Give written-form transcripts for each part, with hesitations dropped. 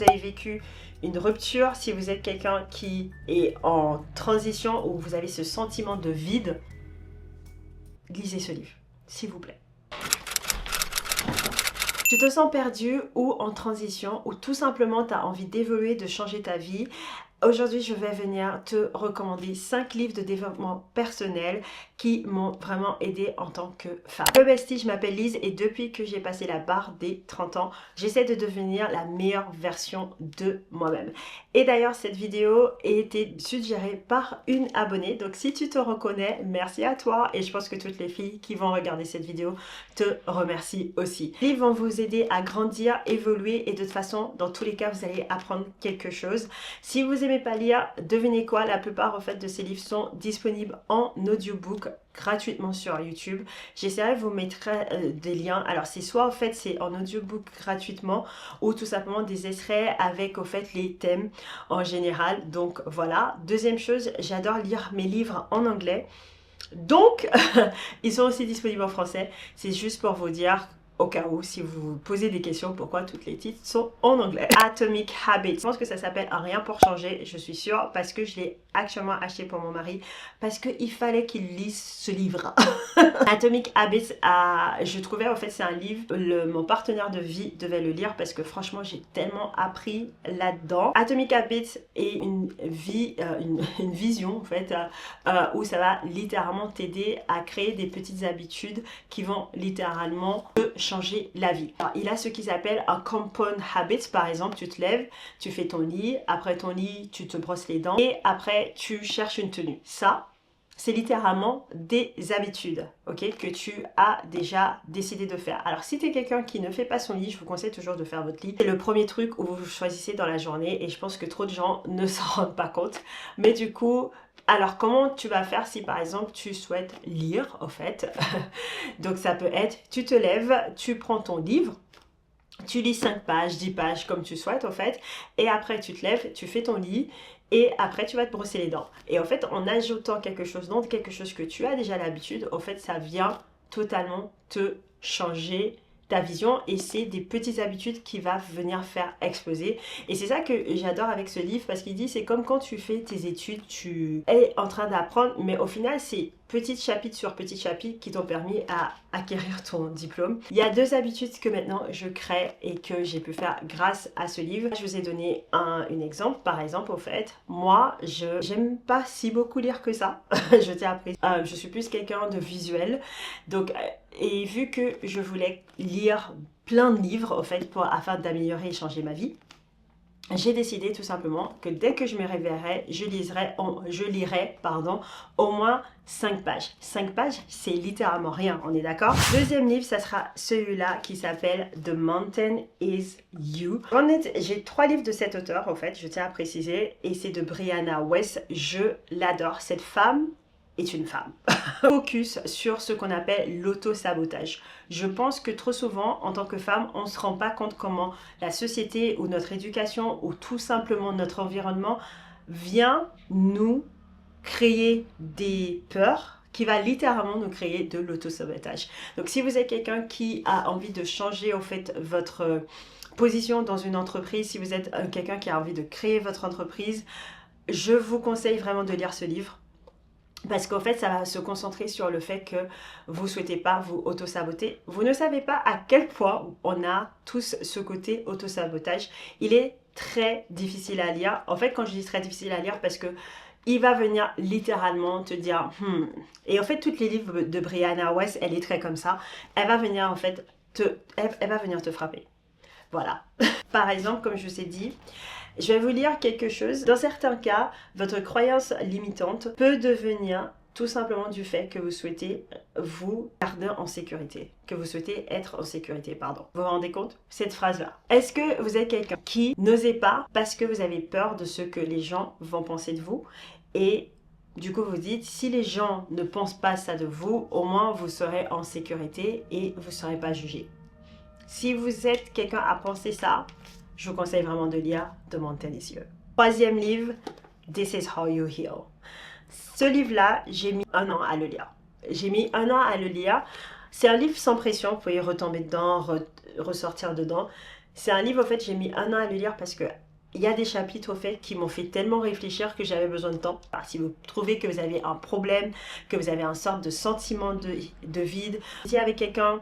Vous avez vécu une rupture, si vous êtes quelqu'un qui est en transition ou vous avez ce sentiment de vide, lisez ce livre, s'il vous plaît. Tu te sens perdu ou en transition ou tout simplement tu as envie d'évoluer, de changer ta vie. Aujourd'hui, je vais venir te recommander 5 livres de développement personnel qui m'ont vraiment aidé en tant que femme. Le bestie, je m'appelle Lise et depuis que j'ai passé la barre des 30 ans, j'essaie de devenir la meilleure version de moi-même. Et d'ailleurs, cette vidéo a été suggérée par une abonnée. Donc si tu te reconnais, merci à toi. Et je pense que toutes les filles qui vont regarder cette vidéo te remercient aussi. Les livres vont vous aider à grandir, évoluer et de toute façon, dans tous les cas, vous allez apprendre quelque chose. Si vous aimez pas lire, devinez quoi, la plupart en fait de ces livres sont disponibles en audiobook gratuitement sur YouTube. J'essaierai de vous mettre des liens. Alors c'est soit en fait c'est en audiobook gratuitement ou tout simplement des extraits avec au fait les thèmes en général. Donc voilà. Deuxième chose, j'adore lire mes livres en anglais. Donc ils sont aussi disponibles en français. C'est juste pour vous dire au cas où, si vous vous posez des questions, pourquoi toutes les titres sont en anglais. Atomic Habits. Je pense que ça s'appelle Rien pour changer, je suis sûre, parce que je l'ai actuellement acheté pour mon mari, parce qu'il fallait qu'il lise ce livre. Atomic Habits, je trouvais en fait c'est un livre, mon partenaire de vie devait le lire, parce que franchement j'ai tellement appris là-dedans. Atomic Habits est une vision en fait, où ça va littéralement t'aider à créer des petites habitudes qui vont littéralement te changer la vie. Alors, il a ce qu'ils appellent un compound habit. Par exemple, tu te lèves, tu fais ton lit, après ton lit, tu te brosses les dents et après tu cherches une tenue. Ça, c'est littéralement des habitudes, ok, que tu as déjà décidé de faire. Alors, si tu es quelqu'un qui ne fait pas son lit, je vous conseille toujours de faire votre lit. C'est le premier truc où vous choisissez dans la journée et je pense que trop de gens ne s'en rendent pas compte. Mais du coup, alors comment tu vas faire si par exemple tu souhaites lire au fait? Donc ça peut être, tu te lèves, tu prends ton livre, tu lis 5 pages, 10 pages comme tu souhaites au fait, et après tu te lèves, tu fais ton lit, et après tu vas te brosser les dents. Et en fait en ajoutant quelque chose d'autre, quelque chose que tu as déjà l'habitude, en fait ça vient totalement te changer ta vision et c'est des petites habitudes qui va venir faire exploser. Et c'est ça que j'adore avec ce livre parce qu'il dit c'est comme quand tu fais tes études, tu es en train d'apprendre, mais au final c'est petit chapitre sur petit chapitre qui t'ont permis à acquérir ton diplôme. Il y a 2 habitudes que maintenant je crée et que j'ai pu faire grâce à ce livre. Je vous ai donné un exemple. Par exemple, au fait, moi, j'aime pas si beaucoup lire que ça. Je t'ai appris. Je suis plus quelqu'un de visuel. Donc, et vu que je voulais lire plein de livres, au fait, afin d'améliorer et changer ma vie, j'ai décidé tout simplement que dès que je me réveillerai, je lirai au moins 5 pages. 5 pages, c'est littéralement rien, on est d'accord? Deuxième livre, ça sera celui-là qui s'appelle The Mountain Is You. J'ai 3 livres de cet auteur, en fait, je tiens à préciser, et c'est de Brianna Wiest. Je l'adore. Cette femme est une femme. Focus sur ce qu'on appelle l'auto-sabotage. Je pense que trop souvent, en tant que femme, on ne se rend pas compte comment la société ou notre éducation ou tout simplement notre environnement vient nous créer des peurs qui va littéralement nous créer de l'auto-sabotage. Donc si vous êtes quelqu'un qui a envie de changer en fait votre position dans une entreprise, si vous êtes quelqu'un qui a envie de créer votre entreprise, je vous conseille vraiment de lire ce livre. Parce qu'en fait, ça va se concentrer sur le fait que vous ne souhaitez pas vous auto-saboter. Vous ne savez pas à quel point on a tous ce côté auto-sabotage. Il est très difficile à lire. En fait, quand je dis très difficile à lire, parce que il va venir littéralement te dire Et en fait, tous les livres de Brianna Wiest, elle est très comme ça. Elle va venir en fait elle va venir te frapper. Voilà. Par exemple, comme je vous ai dit, je vais vous lire quelque chose. Dans certains cas, votre croyance limitante peut devenir tout simplement du fait que vous souhaitez vous garder en sécurité, que vous souhaitez être en sécurité, pardon. Vous vous rendez compte? Cette phrase-là. Est-ce que vous êtes quelqu'un qui n'osez pas parce que vous avez peur de ce que les gens vont penser de vous? Et du coup, vous dites, si les gens ne pensent pas ça de vous, au moins vous serez en sécurité et vous ne serez pas jugé. Si vous êtes quelqu'un à penser ça, je vous conseille vraiment de lire The Mountain Is You. Troisième livre, This Is How You Heal. Ce livre-là, j'ai mis 1 an à le lire. J'ai mis 1 an à le lire. C'est un livre sans pression, vous pouvez retomber dedans, ressortir dedans. C'est un livre, au fait, j'ai mis 1 an à le lire parce que il y a des chapitres, au fait, qui m'ont fait tellement réfléchir que j'avais besoin de temps. Alors, si vous trouvez que vous avez un problème, que vous avez une sorte de sentiment de vide, si avec quelqu'un,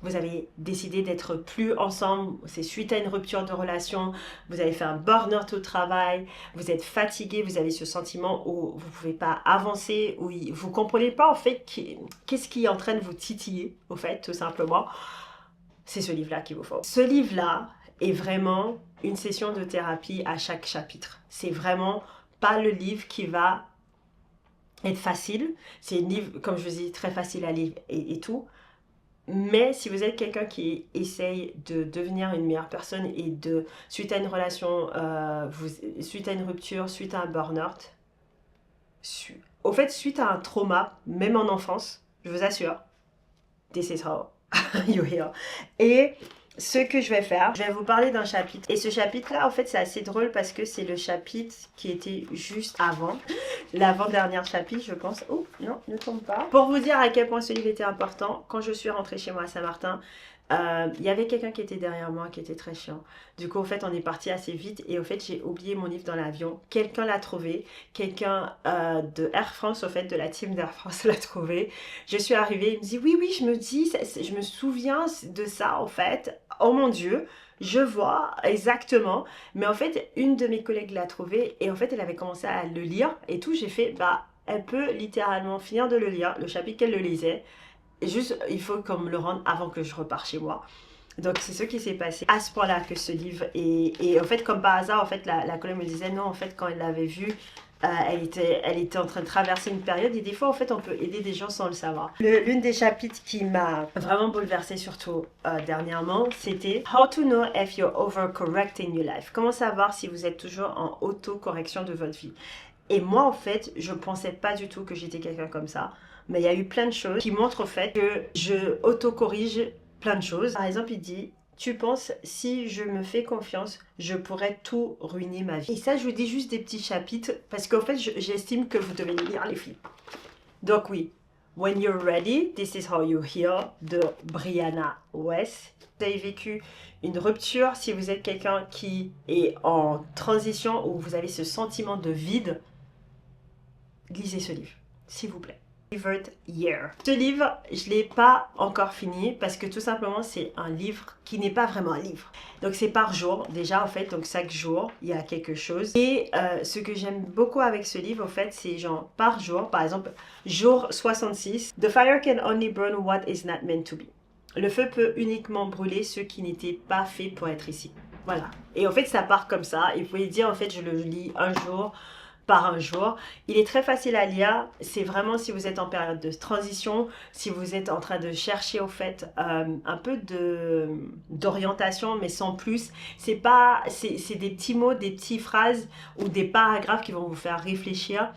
vous avez décidé d'être plus ensemble, c'est suite à une rupture de relation, vous avez fait un burn-out au travail, vous êtes fatigué, vous avez ce sentiment où vous ne pouvez pas avancer, où vous ne comprenez pas en fait qu'est-ce qui est en train de vous titiller, au fait, tout simplement. C'est ce livre-là qu'il vous faut. Ce livre-là est vraiment une session de thérapie à chaque chapitre. C'est vraiment pas le livre qui va être facile. C'est un livre, comme je vous dis, très facile à lire et tout. Mais si vous êtes quelqu'un qui essaye de devenir une meilleure personne et suite à une relation, suite à une rupture, suite à un burn-out, au fait, suite à un trauma, même en enfance, je vous assure, this is how you heal. Et ce que je vais faire, je vais vous parler d'un chapitre. Et ce chapitre-là, en fait, c'est assez drôle parce que c'est le chapitre qui était juste avant. L'avant-dernier chapitre, je pense. Oh, non, ne tombe pas. Pour vous dire à quel point ce livre était important, quand je suis rentrée chez moi à Saint-Martin, il y avait quelqu'un qui était derrière moi, qui était très chiant. Du coup, en fait, on est parti assez vite et au fait, j'ai oublié mon livre dans l'avion. Quelqu'un l'a trouvé. Quelqu'un de Air France, au fait, de la team d'Air France l'a trouvé. Je suis arrivée, il me dit, oui, oui, je me souviens de ça, en fait. Oh mon Dieu, je vois exactement. Mais en fait, une de mes collègues l'a trouvé et en fait, elle avait commencé à le lire et tout. J'ai fait, bah, elle peut littéralement finir de le lire, le chapitre qu'elle le lisait. Juste, il faut qu'on me le rende avant que je repars chez moi. Donc, c'est ce qui s'est passé à ce point-là que ce livre. Et en fait, comme par hasard, en fait, la collègue me disait non, en fait, quand elle l'avait vu, elle était en train de traverser une période. Et des fois, en fait, on peut aider des gens sans le savoir. L'une des chapitres qui m'a vraiment bouleversée, surtout dernièrement, c'était How to know if you're overcorrecting your life. Comment savoir si vous êtes toujours en auto-correction de votre vie. Et moi, en fait, je pensais pas du tout que j'étais quelqu'un comme ça. Mais il y a eu plein de choses qui montrent au fait que je autocorrige plein de choses. Par exemple, il dit, tu penses, si je me fais confiance, je pourrais tout ruiner ma vie. Et ça, je vous dis juste des petits chapitres parce qu'en fait, j'estime que vous devez lire les films. Donc oui, When You're Ready, This Is How You Heal de Brianna Wiest. Vous avez vécu une rupture, si vous êtes quelqu'un qui est en transition ou vous avez ce sentiment de vide, lisez ce livre, s'il vous plaît. Favorite Year. Ce livre, je ne l'ai pas encore fini parce que tout simplement c'est un livre qui n'est pas vraiment un livre. Donc c'est par jour déjà en fait, donc chaque jour il y a quelque chose. Et ce que j'aime beaucoup avec ce livre en fait c'est genre par jour, par exemple jour 66, The fire can only burn what is not meant to be. Le feu peut uniquement brûler ce qui n'était pas fait pour être ici. Voilà. Et en fait ça part comme ça. Et vous pouvez dire en fait je le lis un jour par un jour. Il est très facile à lire. C'est vraiment si vous êtes en période de transition, si vous êtes en train de chercher au fait un peu d'orientation, mais sans plus. C'est des petits mots, des petites phrases ou des paragraphes qui vont vous faire réfléchir.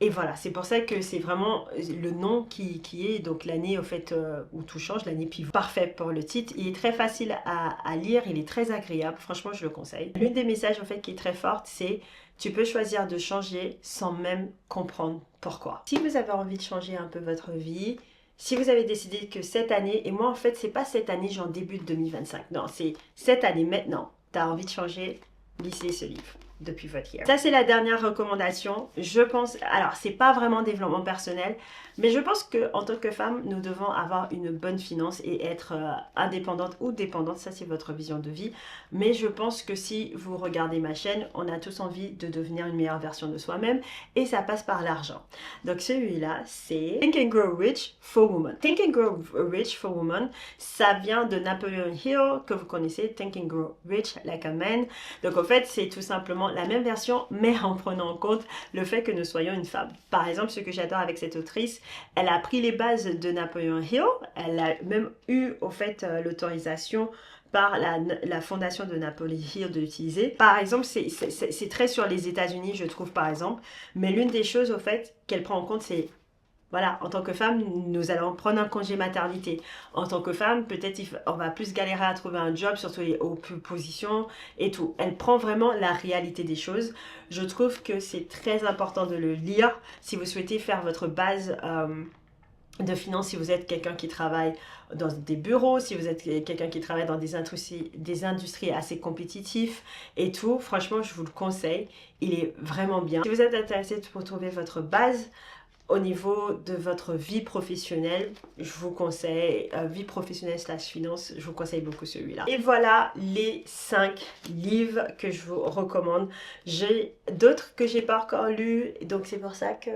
Et voilà, c'est pour ça que c'est vraiment le nom qui est, donc l'année au fait où tout change, l'année pivot. Parfait pour le titre, il est très facile à lire, il est très agréable, franchement je le conseille. L'une des messages en fait qui est très forte, c'est tu peux choisir de changer sans même comprendre pourquoi. Si vous avez envie de changer un peu votre vie, si vous avez décidé que cette année, et moi en fait c'est pas cette année genre début de 2025, non c'est cette année maintenant, tu as envie de changer, lisez ce livre. Depuis votre year. Ça c'est la dernière recommandation. Je pense, alors c'est pas vraiment développement personnel, mais je pense que en tant que femme, nous devons avoir une bonne finance et être indépendante ou dépendante. Ça c'est votre vision de vie. Mais je pense que si vous regardez ma chaîne, on a tous envie de devenir une meilleure version de soi-même et ça passe par l'argent. Donc celui-là c'est Think and Grow Rich for Women. Think and Grow Rich for Women, ça vient de Napoleon Hill que vous connaissez. Think and Grow Rich like a man. Donc en fait c'est tout simplement la même version, mais en prenant en compte le fait que nous soyons une femme. Par exemple, ce que j'adore avec cette autrice, elle a pris les bases de Napoleon Hill, elle a même eu au fait l'autorisation par la fondation de Napoleon Hill de l'utiliser. Par exemple, c'est très sur les États-Unis, je trouve, par exemple, mais l'une des choses au fait qu'elle prend en compte, c'est voilà, en tant que femme, nous allons prendre un congé maternité. En tant que femme, peut-être on va plus galérer à trouver un job, surtout les hautes positions et tout. Elle prend vraiment la réalité des choses. Je trouve que c'est très important de le lire si vous souhaitez faire votre base de finances si vous êtes quelqu'un qui travaille dans des bureaux, si vous êtes quelqu'un qui travaille dans des industries assez compétitives et tout. Franchement, je vous le conseille. Il est vraiment bien. Si vous êtes intéressé pour trouver votre base au niveau de votre vie professionnelle, je vous conseille, vie professionnelle / finance, je vous conseille beaucoup celui-là. Et voilà les 5 livres que je vous recommande. J'ai d'autres que j'ai pas encore lus, donc c'est pour ça que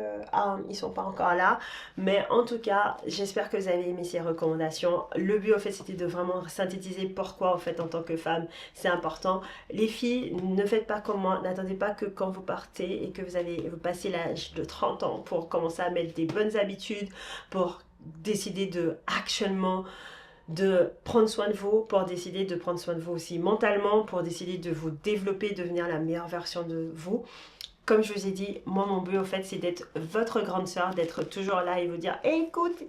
ils sont pas encore là. Mais en tout cas, j'espère que vous avez aimé ces recommandations. Le but, en fait, c'était de vraiment synthétiser pourquoi, en fait, en tant que femme, c'est important. Les filles, ne faites pas comme moi, n'attendez pas que quand vous partez et que vous passez l'âge de 30 ans pour commencer à mettre des bonnes habitudes, pour décider de prendre soin de vous, pour décider de prendre soin de vous aussi mentalement, pour décider de vous développer, devenir la meilleure version de vous. Comme je vous ai dit, moi mon but en fait c'est d'être votre grande sœur, d'être toujours là et vous dire hey, écoute,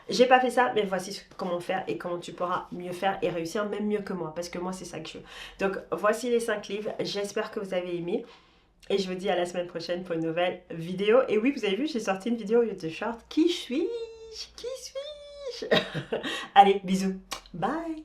j'ai pas fait ça, mais voici comment faire et comment tu pourras mieux faire et réussir même mieux que moi, parce que moi c'est ça que je veux. Donc voici les 5 livres, j'espère que vous avez aimé. Et je vous dis à la semaine prochaine pour une nouvelle vidéo. Et oui, vous avez vu, j'ai sorti une vidéo de short. Qui suis-je? Qui suis-je? Allez, bisous. Bye.